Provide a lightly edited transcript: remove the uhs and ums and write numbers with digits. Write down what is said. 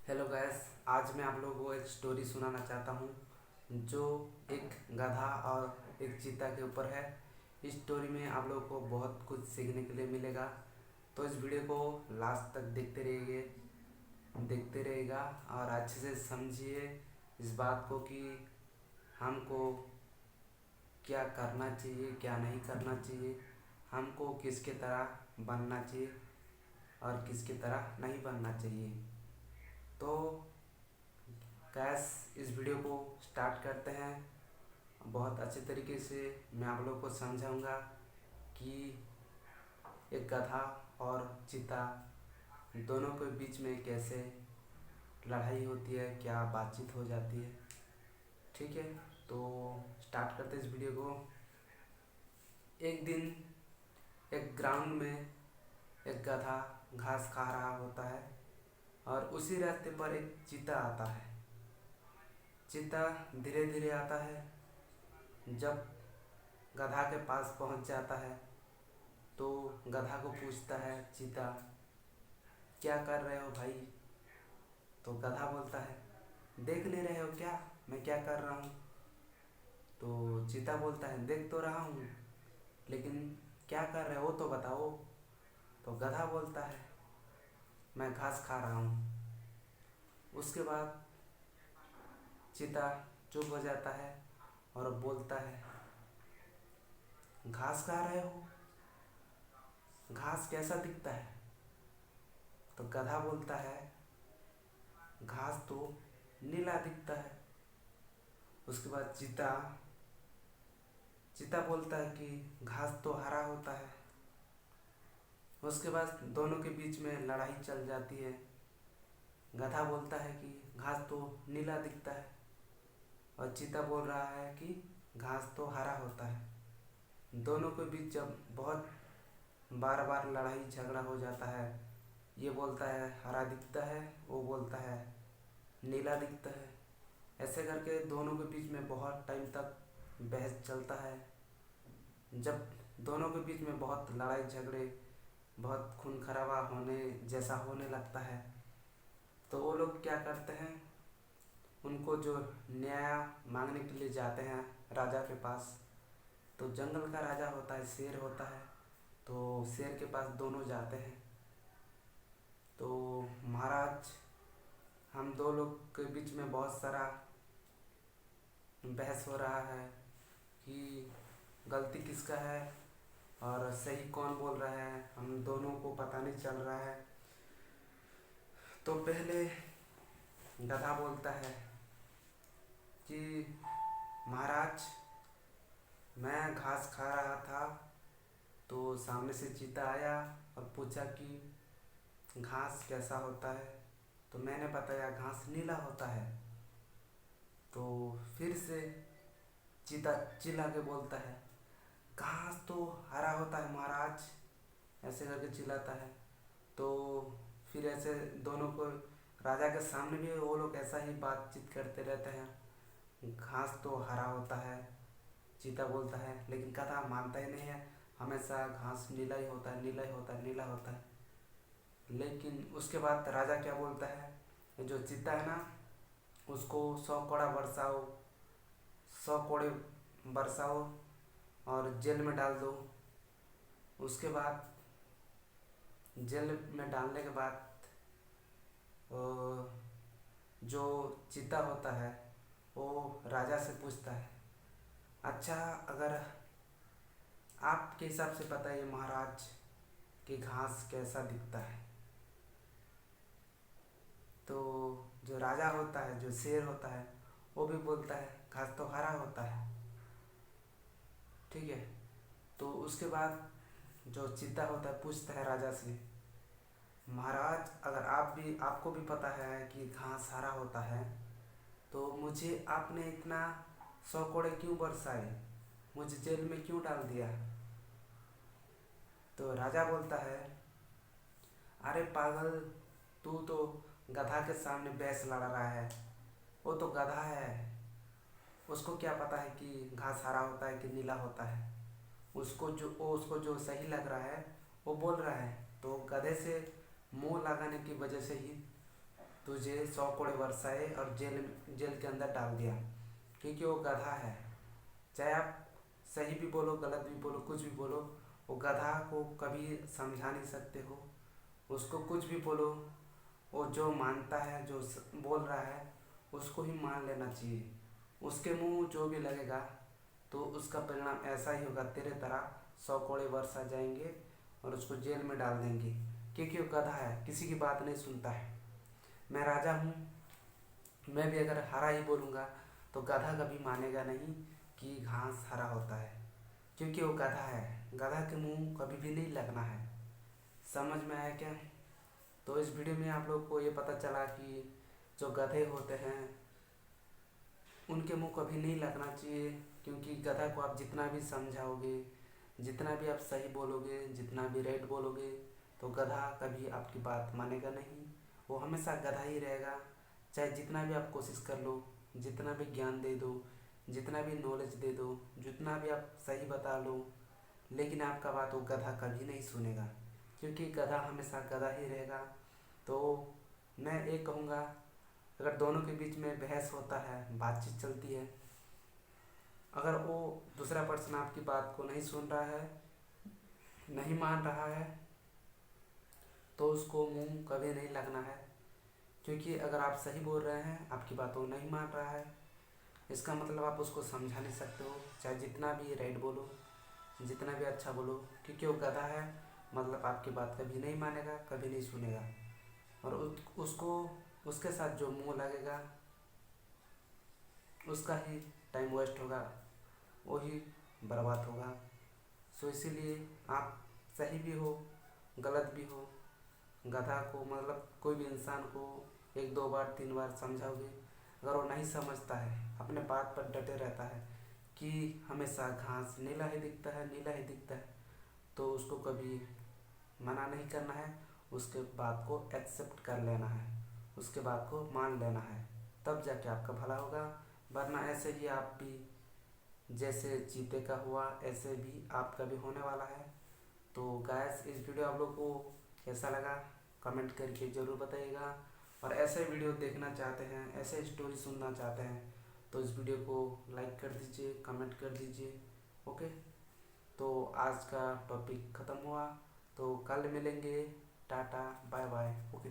Hello guys. आज मैं आप लोगों को एक स्टोरी सुनाना चाहता हूँ जो एक गधा और एक चीता के ऊपर है। इस स्टोरी में आप लोगों को बहुत कुछ सीखने के लिए मिलेगा, तो इस वीडियो को लास्ट तक देखते रहिएगा और अच्छे से समझिए इस बात को कि हमको क्या करना चाहिए, क्या नहीं करना चाहिए, हमको किसके तरह बनना चाहिए और किसकी तरह नहीं बनना चाहिए। तो गैस, इस वीडियो को स्टार्ट करते हैं। बहुत अच्छे तरीके से मैं आप लोग को समझाऊंगा कि एक गधा और चीता दोनों के बीच में कैसे लड़ाई होती है, क्या बातचीत हो जाती है। ठीक है, तो स्टार्ट करते हैं इस वीडियो को। एक दिन एक ग्राउंड में एक गधा घास खा रहा होता है और उसी रास्ते पर एक चीता आता है। चीता धीरे धीरे आता है। जब गधा के पास पहुंच जाता है तो गधा को पूछता है चीता, क्या कर रहे हो भाई? तो गधा बोलता है, देख नहीं रहे हो क्या मैं क्या कर रहा हूँ? तो चीता बोलता है, देख तो रहा हूँ, लेकिन क्या कर रहे हो तो बताओ। तो गधा बोलता है, मैं घास खा रहा हूँ। उसके बाद चीता चुप हो जाता है और बोलता है, घास खा रहे हो? घास कैसा दिखता है? तो गधा बोलता है, घास तो नीला दिखता है। उसके बाद चीता चीता बोलता है कि घास तो हरा होता है। उसके बाद दोनों के बीच में लड़ाई चल जाती है। गधा बोलता है कि घास तो नीला दिखता है और चीता बोल रहा है कि घास तो हरा होता है। दोनों के बीच जब बहुत बार बार लड़ाई झगड़ा हो जाता है, ये बोलता है हरा दिखता है, वो बोलता है नीला दिखता है। ऐसे करके दोनों के बीच में बहुत टाइम तक बहस चलता है। जब दोनों के बीच में बहुत लड़ाई झगड़े, बहुत खून खराबा होने जैसा होने लगता है, तो वो लोग क्या करते हैं, उनको जो न्याय मांगने के लिए जाते हैं राजा के पास। तो जंगल का राजा होता है, शेर होता है, तो शेर के पास दोनों जाते हैं। तो महाराज, हम दो लोग के बीच में बहुत सारा बहस हो रहा है कि गलती किसका है और सही कौन बोल रहा है, हम दोनों को पता नहीं चल रहा है। तो पहले गधा बोलता है कि महाराज, मैं घास खा रहा था तो सामने से चीता आया और पूछा कि घास कैसा होता है। तो मैंने बताया घास नीला होता है। तो फिर से चीता चिल्ला के बोलता है, घास तो हरा होता है महाराज, ऐसे करके चिल्लाता है। तो फिर ऐसे दोनों को राजा के सामने भी वो लोग ऐसा ही बातचीत करते रहते हैं, घास तो हरा होता है। चीता बोलता है, लेकिन गधा मानता ही नहीं है, हमेशा घास नीला ही होता है, नीला ही होता है, नीला होता है। लेकिन उसके बाद राजा क्या बोलता है, जो चीता है ना, उसको 100 कोड़ा बरसाओ, 100 कोड़े बरसाओ और जेल में डाल दो। उसके बाद जेल में डालने के बाद जो चीता होता है वो राजा से पूछता है, अच्छा, अगर आपके हिसाब से बताइए महाराज कि घास कैसा दिखता है। तो जो राजा होता है, जो शेर होता है, वो भी बोलता है घास तो हरा होता है। ठीक है, तो उसके बाद जो चीता होता है पूछता है राजा से, महाराज, अगर आपको भी पता है कि घास हरा होता है, तो मुझे आपने इतना 100 कोड़े क्यों बरसाए, मुझे जेल में क्यों डाल दिया? तो राजा बोलता है, अरे पागल, तू तो गधा के सामने बहस लड़ रहा है, वो तो गधा है, उसको क्या पता है कि घास हरा होता है कि नीला होता है। उसको जो सही लग रहा है वो बोल रहा है। तो गधे से मुंह लगाने की वजह से ही तुझे 100 कोड़े बरसाए और जेल के अंदर डाल दिया, क्योंकि वो गधा है। चाहे आप सही भी बोलो, गलत भी बोलो, कुछ भी बोलो, वो गधा को कभी समझा नहीं सकते हो। उसको कुछ भी बोलो, वो जो मानता है, जो बोल रहा है, उसको ही मान लेना चाहिए। उसके मुंह जो भी लगेगा तो उसका परिणाम ऐसा ही होगा, तेरे तरह 100 कोड़े वर्ष आ जाएंगे और उसको जेल में डाल देंगे, क्योंकि वो गधा है, किसी की बात नहीं सुनता है। मैं राजा हूँ, मैं भी अगर हरा ही बोलूँगा तो गधा कभी मानेगा नहीं कि घास हरा होता है, क्योंकि वो गधा है। गधा के मुंह कभी भी नहीं लगना है। समझ में आया क्या? तो इस वीडियो में आप लोग को ये पता चला कि जो गधे होते हैं उनके मुंह कभी नहीं लगना चाहिए, क्योंकि गधा को आप जितना भी समझाओगे, जितना भी आप सही बोलोगे, जितना भी राइट बोलोगे, तो गधा कभी आपकी बात मानेगा नहीं। वो हमेशा गधा ही रहेगा। चाहे जितना भी आप कोशिश कर लो, जितना भी ज्ञान दे दो, जितना भी नॉलेज दे दो, जितना भी आप सही बता लो, लेकिन आपका बात वो गधा कभी नहीं सुनेगा, क्योंकि गधा हमेशा गधा ही रहेगा। तो मैं एक कहूँगा, अगर दोनों के बीच में बहस होता है, बातचीत चलती है, अगर वो दूसरा पर्सन आपकी बात को नहीं सुन रहा है, नहीं मान रहा है, तो उसको मुंह कभी नहीं लगना है। क्योंकि अगर आप सही बोल रहे हैं, आपकी बात वो नहीं मान रहा है, इसका मतलब आप उसको समझा नहीं सकते हो, चाहे जितना भी राइट बोलो, जितना भी अच्छा बोलो, क्योंकि वो गधा है। मतलब आपकी बात कभी नहीं मानेगा, कभी नहीं सुनेगा, और उसको उसके साथ जो मुंह लगेगा उसका ही टाइम वेस्ट होगा, वही बर्बाद होगा। सो इसीलिए आप सही भी हो, गलत भी हो, गधा को मतलब कोई भी इंसान को 1 2 बार 3 बार समझाओगे, अगर वो नहीं समझता है, अपने बात पर डटे रहता है कि हमेशा घास नीला ही दिखता है, नीला ही दिखता है, तो उसको कभी मना नहीं करना है, उसके बात को एक्सेप्ट कर लेना है, उसके बात को मान लेना है, तब जाके आपका भला होगा। वरना ऐसे ही आप भी जैसे चीते का हुआ, ऐसे भी आपका भी होने वाला है। तो गाइस, इस वीडियो आप लोग को कैसा लगा कमेंट करके ज़रूर बताइएगा। और ऐसे वीडियो देखना चाहते हैं, ऐसे स्टोरी सुनना चाहते हैं, तो इस वीडियो को लाइक कर दीजिए, कमेंट कर दीजिए। ओके, तो आज का टॉपिक ख़त्म हुआ, तो कल मिलेंगे। Tata bye bye. ओके।